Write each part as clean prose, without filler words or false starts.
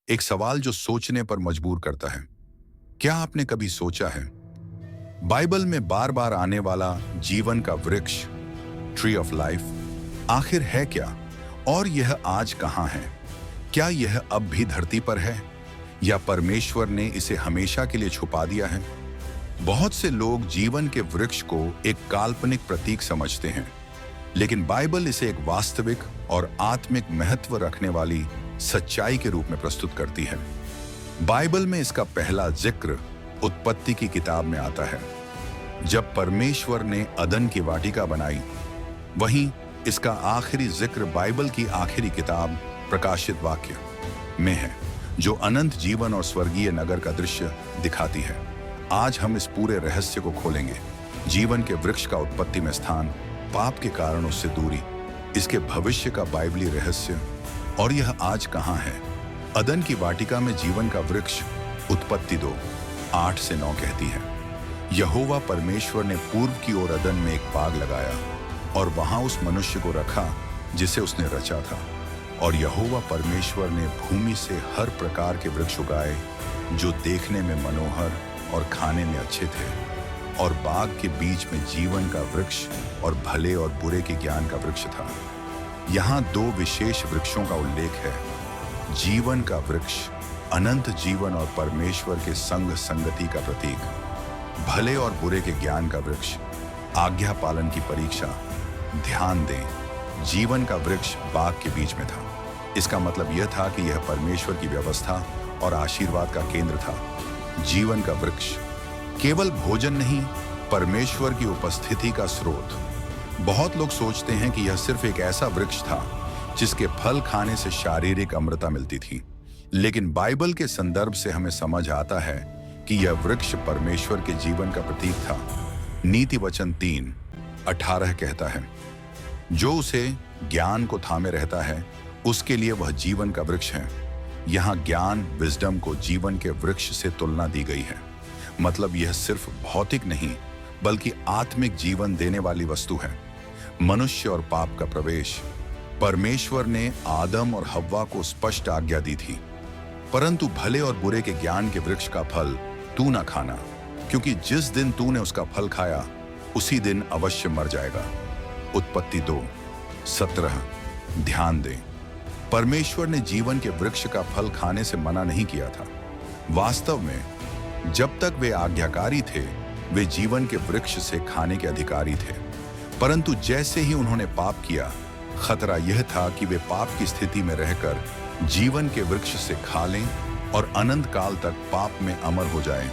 एक सवाल जो सोचने पर मजबूर करता है। क्या आपने कभी सोचा है, बाइबल में बार बार आने वाला जीवन का वृक्ष, ट्री ऑफ लाइफ, आखिर है क्या? और यह आज कहाँ है? क्या यह अब भी धरती पर है, या परमेश्वर ने इसे हमेशा के लिए छुपा दिया है? बहुत से लोग जीवन के वृक्ष को एक काल्पनिक प्रतीक समझते हैं, लेकिन बाइबल इसे एक वास्तविक और आत्मिक महत्व रखने वाली सच्चाई के रूप में प्रस्तुत करती है। बाइबल में इसका पहला जिक्र उत्पत्ति की किताब में आता है, जब परमेश्वर ने अदन की वाटिका बनाई। वहीं इसका आखिरी जिक्र बाइबल की आखिरी किताब प्रकाशित वाक्य में है, जो अनंत जीवन और स्वर्गीय नगर का दृश्य दिखाती है। आज हम इस पूरे रहस्य को खोलेंगे। जीवन के वृक्ष का उत्पत्ति में स्थान, पाप के कारण उससे दूरी, इसके भविष्य का बाइबली रहस्य, और यह आज कहां है। अदन की वाटिका में जीवन का वृक्ष उत्पत्ति 2:8-9 कहती है, यहोवा परमेश्वर ने पूर्व की ओर अदन में एक बाग लगाया और वहां उस मनुष्य को रखा जिसे उसने रचा था। और यहोवा परमेश्वर ने भूमि से हर प्रकार के वृक्ष उगाए जो देखने में मनोहर और खाने में अच्छे थे, और बाग के बीच में जीवन का वृक्ष और भले और बुरे के ज्ञान का वृक्ष था। यहाँ दो विशेष वृक्षों का उल्लेख है, जीवन का वृक्ष अनंत जीवन और परमेश्वर के संग संगति का प्रतीक, भले और बुरे के ज्ञान का वृक्ष आज्ञा पालन की परीक्षा। ध्यान दें, जीवन का वृक्ष बाग के बीच में था। इसका मतलब यह था कि यह परमेश्वर की व्यवस्था और आशीर्वाद का केंद्र था। जीवन का वृक्ष केवल भोजन नहीं, परमेश्वर की उपस्थिति का स्रोत। बहुत लोग सोचते हैं कि यह सिर्फ एक ऐसा वृक्ष था जिसके फल खाने से शारीरिक अमरता मिलती थी, लेकिन बाइबल के संदर्भ से हमें समझ आता है कि यह वृक्ष परमेश्वर के जीवन का प्रतीक था। नीति वचन 3:18 कहता है, जो उसे ज्ञान को थामे रहता है उसके लिए वह जीवन का वृक्ष है। यहाँ ज्ञान, विजडम को जीवन के वृक्ष से तुलना दी गई है। मतलब यह सिर्फ भौतिक नहीं बल्कि आत्मिक जीवन देने वाली वस्तु है। मनुष्य और पाप का प्रवेश, परमेश्वर ने आदम और हव्वा को स्पष्ट आज्ञा दी थी, परंतु भले और बुरे के ज्ञान के वृक्ष का फल तू ना खाना, क्योंकि जिस दिन तूने उसका फल खाया उसी दिन अवश्य मर जाएगा। उत्पत्ति 2:17। ध्यान दें, परमेश्वर ने जीवन के वृक्ष का फल खाने से मना नहीं किया था। वास्तव में जब तक वे आज्ञाकारी थे, वे जीवन के वृक्ष से खाने के अधिकारी थे, परंतु जैसे ही उन्होंने पाप किया, खतरा यह था कि वे पाप की स्थिति में रहकर जीवन के वृक्ष से खा लें और अनंत काल तक पाप में अमर हो जाएं।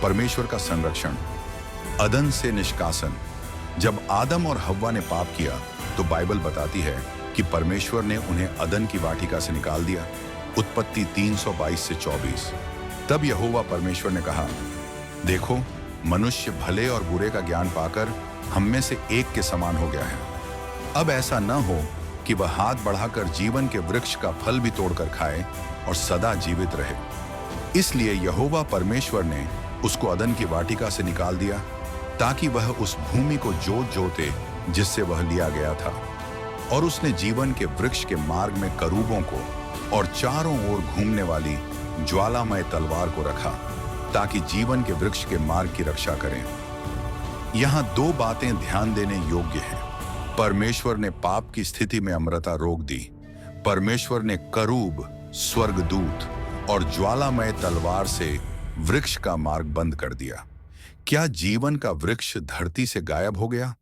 परमेश्वर का संरक्षण, अदन से निष्कासन। जब आदम और हव्वा ने पाप किया तो बाइबल बताती है कि परमेश्वर ने उन्हें अदन की वाटिका से निकाल दिया। उत्पत्ति 3:22-24। तब यहोवा परमेश्वर ने कहा, देखो, मनुष्य भले और बुरे का ज्ञान पाकर हम में से एक के समान हो गया है। अब ऐसा न हो कि वह हाथ बढ़ाकर जीवन के वृक्ष का फल भी तोड़कर खाए और सदा जीवित रहे। इसलिए यहोवा परमेश्वर ने उसको अदन की वाटिका से निकाल दिया, ताकि वह उस भूमि को जोत जोते जिससे वह लिया गया था। और उसने जीवन के वृक्ष के मार्ग में करूबों को और चारों ओर घूमने वाली ज्वालामय तलवार को रखा, ताकि जीवन के वृक्ष के मार्ग की रक्षा करें। यहाँ दो बातें ध्यान देने योग्य हैं। परमेश्वर ने पाप की स्थिति में अमरता रोक दी। परमेश्वर ने करूब, स्वर्गदूत और ज्वालामय तलवार से वृक्ष का मार्ग बंद कर दिया। क्या जीवन का वृक्ष धरती से गायब हो गया?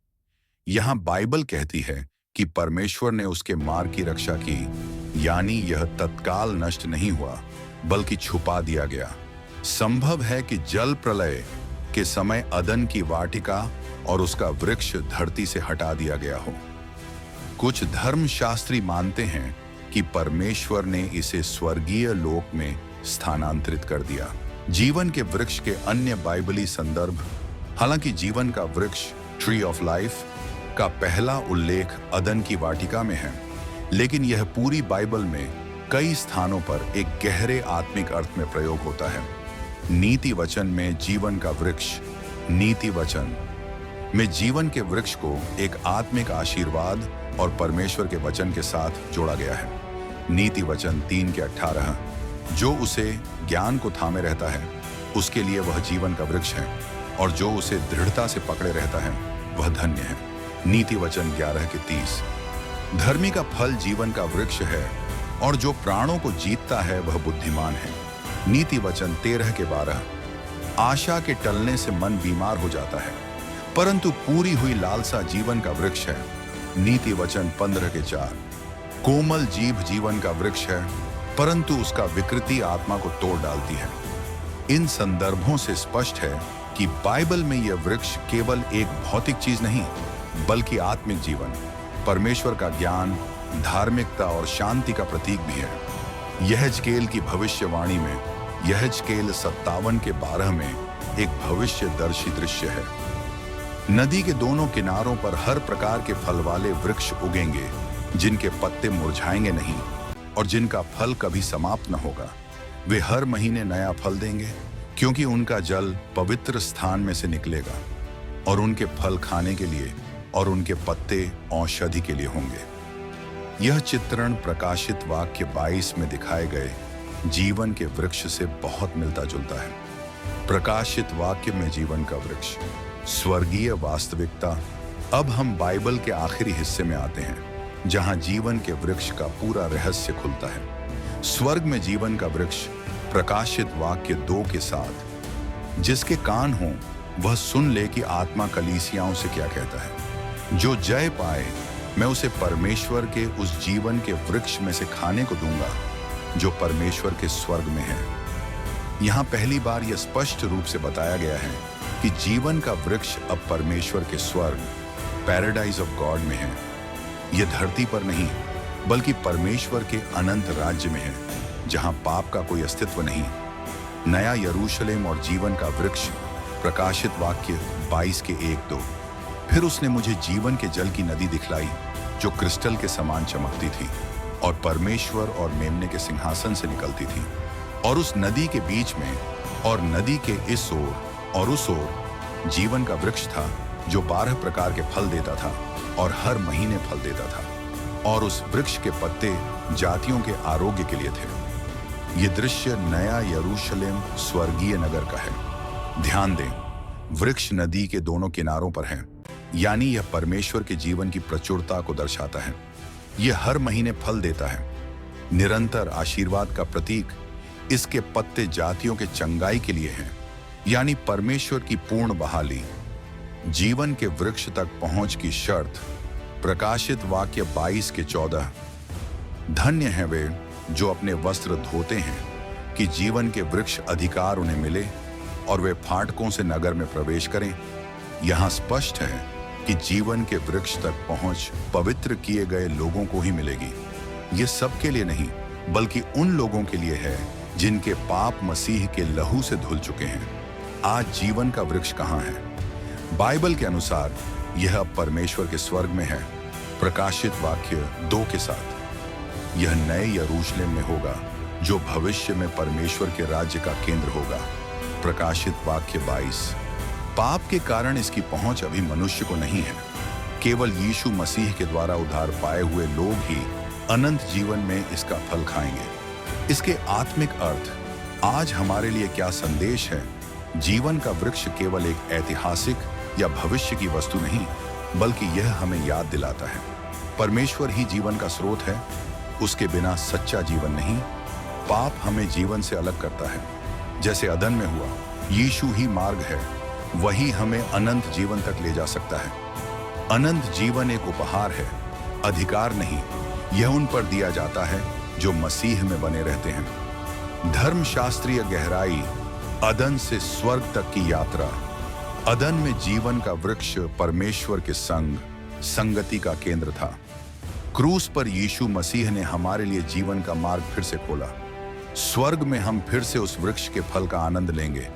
यहाँ बाइबल कहती है कि परमेश्वर ने उसके मार्ग की रक्षा की, यानी यह तत्काल नष्ट नहीं हुआ बल्कि छुपा दिया गया। संभव है कि जल प्रलय के समय अदन की वाटिका और उसका वृक्ष धरती से हटा दिया गया हो। कुछ धर्मशास्त्री मानते हैं कि परमेश्वर ने इसे स्वर्गीय लोक में स्थानांतरित कर दिया। जीवन के वृक्ष के अन्य बाइबली संदर्भ, हालांकि जीवन का वृक्ष, ट्री ऑफ लाइफ, का पहला उल्लेख अदन की वाटिका में है, लेकिन यह पूरी बाइबल में कई स्थानों पर एक गहरे आत्मिक अर्थ में प्रयोग होता है। नीति वचन में जीवन का वृक्ष, नीति वचन में जीवन के वृक्ष को एक आत्मिक आशीर्वाद और परमेश्वर के वचन के साथ जोड़ा गया है। नीति वचन 3:18, जो उसे ज्ञान को थामे रहता है उसके लिए वह जीवन का वृक्ष है, और जो उसे दृढ़ता से पकड़े रहता है वह धन्य है। नीति वचन 11:30। धर्मी का फल जीवन का वृक्ष है, और जो प्राणों को जीतता है वह बुद्धिमान है। नीति वचन 13:12। आशा के टलने से मन बीमार हो जाता है, परंतु पूरी हुई लालसा जीवन का वृक्ष है। नीति वचन 15:4। कोमल जीभ जीवन का वृक्ष है, परंतु उसका विकृति आत्मा को तोड़ डालती है। इन संदर्भों से स्पष्ट है कि बाइबल में यह वृक्ष केवल एक भौतिक चीज नहीं, बल्कि आत्मिक जीवन, परमेश्वर का ज्ञान, धार्मिकता और शांति का प्रतीक भी है। यहेजकेल की भविष्यवाणी में यहेजकेल 57:12 में एक भविष्यदर्शी दृश्य है। नदी के दोनों किनारों पर हर प्रकार के फल वाले वृक्ष उगेंगे, जिनके पत्ते मुरझाएंगे नहीं और जिनका फल कभी समाप्त न होगा। वे हर महीने नया फल देंगे, क्योंकि उनका जल पवित्र स्थान में से निकलेगा, और उनके फल खाने के लिए और उनके पत्ते औषधि के लिए होंगे। यह चित्रण प्रकाशित वाक्य 22 में दिखाए गए जीवन के वृक्ष से बहुत मिलता जुलता है। प्रकाशित वाक्य में जीवन का वृक्ष, स्वर्गीय वास्तविकता। अब हम बाइबल के आखिरी हिस्से में आते हैं, जहां जीवन के वृक्ष का पूरा रहस्य खुलता है। स्वर्ग में जीवन का वृक्ष, प्रकाशित वाक्य 2:7। जिसके कान हो वह सुन ले कि आत्मा कलीसियाओं से क्या कहता है। जो जय पाए मैं उसे परमेश्वर के उस जीवन के वृक्ष में से खाने को दूंगा, जो परमेश्वर के स्वर्ग में है। यहां पहली बार यह स्पष्ट रूप से बताया गया है कि जीवन का वृक्ष अब परमेश्वर के स्वर्ग, पैराडाइज ऑफ गॉड में है। यह धरती पर नहीं, बल्कि परमेश्वर के अनंत राज्य में है, जहां पाप का कोई अस्तित्व नहीं। नया यरूशलेम और जीवन का वृक्ष, प्रकाशित वाक्य 22:1-2। फिर उसने मुझे जीवन के जल की नदी दिखलाई, जो क्रिस्टल के समान चमकती थी और परमेश्वर और मेमने के सिंहासन से निकलती थी। और उस नदी के बीच में और नदी के इस ओर और उस ओर जीवन का वृक्ष था, जो 12 प्रकार के फल देता था और हर महीने फल देता था। और उस वृक्ष के पत्ते जातियों के आरोग्य के लिए थे। ये दृश्य नया यरूशलेम स्वर्गीय नगर का है। ध्यान दें, वृक्ष नदी के दोनों किनारों पर है, यानी यह परमेश्वर के जीवन की प्रचुरता को दर्शाता है। यह हर महीने फल देता है, निरंतर आशीर्वाद का प्रतीक। इसके पत्ते जातियों के चंगाई के लिए हैं, यानी परमेश्वर की पूर्ण बहाली। जीवन के वृक्ष तक पहुंच की शर्त, प्रकाशित वाक्य 22:14। धन्य हैं वे जो अपने वस्त्र धोते हैं, कि जीवन के वृक्ष अधिकार उन्हें मिले और वे फाटकों से नगर में प्रवेश करें। यहां स्पष्ट है कि जीवन के वृक्ष तक पहुंच पवित्र किए गए लोगों को ही मिलेगी। ये सबके लिए नहीं, बल्कि उन लोगों के लिए है जिनके पाप मसीह के लहू से धुल चुके हैं। आज जीवन का वृक्ष कहाँ है? बाइबल के अनुसार यह अब परमेश्वर के स्वर्ग में है। प्रकाशित वाक्य 2:7। यह नए यरूशलेम में होगा, जो भविष्य में परमेश्वर के राज्य का केंद्र होगा। प्रकाशित वाक्य 22। पाप के कारण इसकी पहुंच अभी मनुष्य को नहीं है। केवल यीशु मसीह के द्वारा उद्धार पाए हुए लोग ही अनंत जीवन में इसका फल खाएंगे। इसके आत्मिक अर्थ आज हमारे लिए क्या संदेश है? जीवन का वृक्ष केवल एक ऐतिहासिक या भविष्य की वस्तु नहीं, बल्कि यह हमें याद दिलाता है परमेश्वर ही जीवन का स्रोत है। उसके बिना सच्चा जीवन नहीं। पाप हमें जीवन से अलग करता है, जैसे अदन में हुआ। यीशु ही मार्ग है, वही हमें अनंत जीवन तक ले जा सकता है। अनंत जीवन एक उपहार है, अधिकार नहीं। यह उन पर दिया जाता है जो मसीह में बने रहते हैं। धर्मशास्त्रीय गहराई, अदन से स्वर्ग तक की यात्रा। अदन में जीवन का वृक्ष परमेश्वर के संग, संगति का केंद्र था। क्रूस पर यीशु मसीह ने हमारे लिए जीवन का मार्ग फिर से खोला। स्वर्ग में हम फिर से उस वृक्ष के फल का आनंद लेंगे,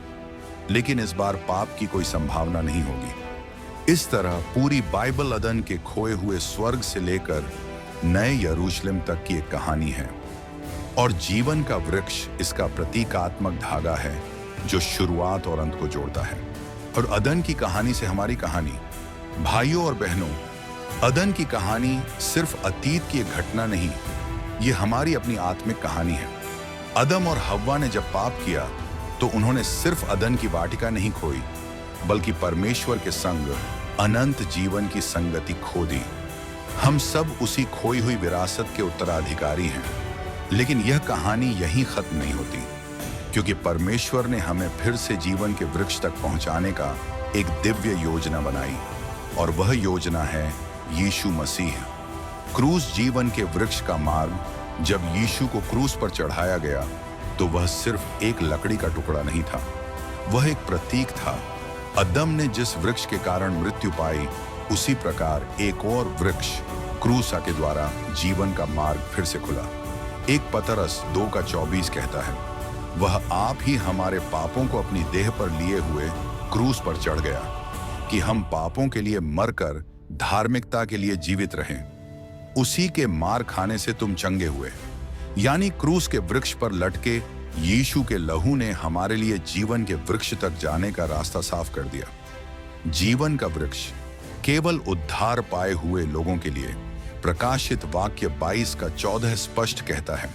लेकिन इस बार पाप की कोई संभावना नहीं होगी। इस तरह पूरी बाइबल अदन के खोए हुए स्वर्ग से लेकर नए यरूशलेम तक की एक कहानी है, और जीवन का वृक्ष इसका प्रतीकात्मक धागा है जो शुरुआत और अंत को जोड़ता है। और अदन की कहानी से हमारी कहानी, भाइयों और बहनों, अदन की कहानी सिर्फ अतीत की एक घटना नहीं, ये हमारी अपनी आत्मिक कहानी है। अदम और हव्वा ने जब पाप किया तो उन्होंने सिर्फ अदन की वाटिका नहीं खोई, बल्कि परमेश्वर के संग अनंत जीवन की संगति खो दी। हम सब उसी खोई हुई विरासत के उत्तराधिकारी हैं। लेकिन यह कहानी यहीं खत्म नहीं होती, क्योंकि परमेश्वर ने हमें फिर से जीवन के वृक्ष तक पहुंचाने का एक दिव्य योजना बनाई, और वह योजना है यीशु मसीह। क्रूस जीवन के वृक्ष का मार्ग। जब यीशु को क्रूस पर चढ़ाया गया तो वह सिर्फ एक लकड़ी का टुकड़ा नहीं था, वह एक प्रतीक था। अदम ने जिस वृक्ष के कारण मृत्यु पाई, उसी प्रकार एक और वृक्ष क्रूसा के द्वारा जीवन का मार्ग फिर से खुला। एक पतरस 2:24 कहता है, वह आप ही हमारे पापों को अपनी देह पर लिए हुए क्रूस पर चढ़ गया, कि हम पापों के लिए मरकर धार्मिकता के लिए जीवित रहें। उसी के मार खाने से तुम चंगे हुए। यानी क्रूस के वृक्ष पर लटके यीशु के लहू ने हमारे लिए जीवन के वृक्ष तक जाने का रास्ता साफ कर दिया। जीवन का वृक्ष केवल उद्धार पाए हुए लोगों के लिए। प्रकाशित वाक्य 22:14 स्पष्ट कहता है,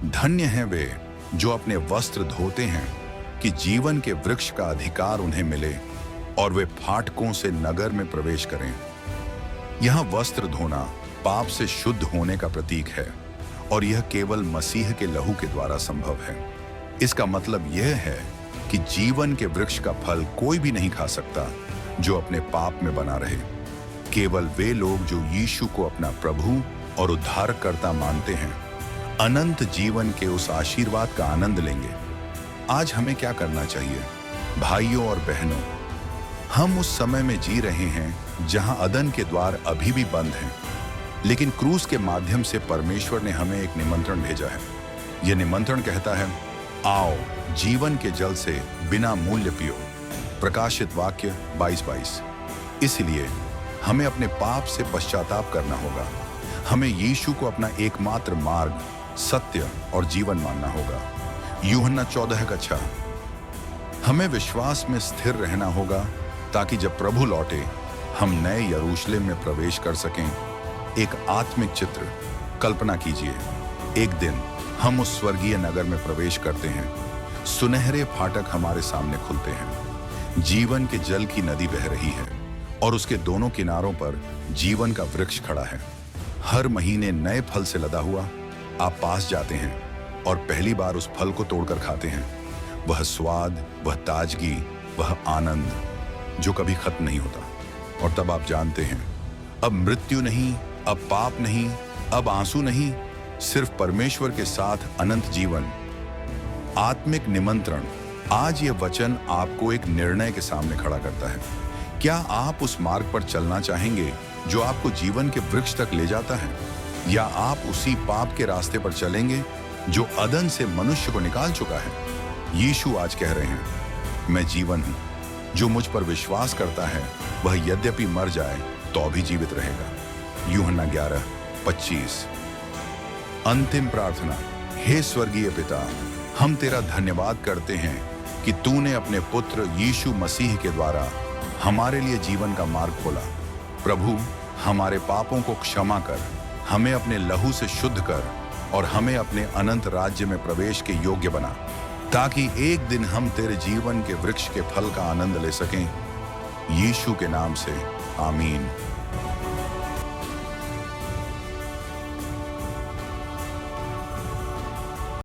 धन्य हैं वे जो अपने वस्त्र धोते हैं, कि जीवन के वृक्ष का अधिकार उन्हें मिले और वे फाटकों से नगर में प्रवेश करें। यहां वस्त्र धोना पाप से शुद्ध होने का प्रतीक है, और यह केवल मसीह के लहू के द्वारा संभव है। इसका मतलब यह है कि जीवन के वृक्ष का फल कोई भी नहीं खा सकता जो अपने पाप में बना रहे। केवल वे लोग जो यीशु को अपना प्रभु और उद्धारकर्ता मानते हैं, अनंत जीवन के उस आशीर्वाद का आनंद लेंगे। आज हमें क्या करना चाहिए? भाइयों और बहनों, हम उस समय में जी रहे हैं जहां अदन के द्वार अभी भी बंद हैं, लेकिन क्रूस के माध्यम से परमेश्वर ने हमें एक निमंत्रण भेजा है। यह निमंत्रण कहता है, आओ जीवन के जल से बिना मूल्य पियो। प्रकाशित वाक्य 22:22। इसलिए हमें अपने पाप से पश्चाताप करना होगा। हमें यीशु को अपना एकमात्र मार्ग, सत्य और जीवन मानना होगा। यूहन्ना 14:6। हमें विश्वास में स्थिर रहना होगा, ताकि जब प्रभु लौटे हम नए यरूशलेम में प्रवेश कर सकें। एक आत्मिक चित्र कल्पना कीजिए, एक दिन हम उस स्वर्गीय नगर में प्रवेश करते हैं। सुनहरे फाटक हमारे सामने खुलते हैं। जीवन के जल की नदी बह रही है, और उसके दोनों किनारों पर जीवन का वृक्ष खड़ा है। हर महीने नए फल से लदा हुआ आप पास जाते हैं और पहली बार उस फल को तोड़कर खाते हैं। वह स्वाद, वह ताजगी, वह आनंद जो कभी खत्म नहीं होता। और तब आप जानते हैं, अब मृत्यु नहीं, अब पाप नहीं, अब आंसू नहीं, सिर्फ परमेश्वर के साथ अनंत जीवन। आत्मिक निमंत्रण। आज यह वचन आपको एक निर्णय के सामने खड़ा करता है। क्या आप उस मार्ग पर चलना चाहेंगे जो आपको जीवन के वृक्ष तक ले जाता है, या आप उसी पाप के रास्ते पर चलेंगे जो अदन से मनुष्य को निकाल चुका है? यीशु आज कह रहे हैं, मैं जीवन हूं। जो मुझ पर विश्वास करता है वह यद्यपि मर जाए तो भी जीवित रहेगा। यूहन्ना 11:25। अंतिम प्रार्थना। हे स्वर्गीय पिता, हम तेरा धन्यवाद करते हैं कि तूने अपने पुत्र यीशु मसीह के द्वारा हमारे लिए जीवन का मार्ग खोला। प्रभु, हमारे पापों को क्षमा कर, हमें अपने लहू से शुद्ध कर, और हमें अपने अनंत राज्य में प्रवेश के योग्य बना, ताकि एक दिन हम तेरे जीवन के वृक्ष के फल का आनंद ले सकें। यीशु के नाम से आमीन।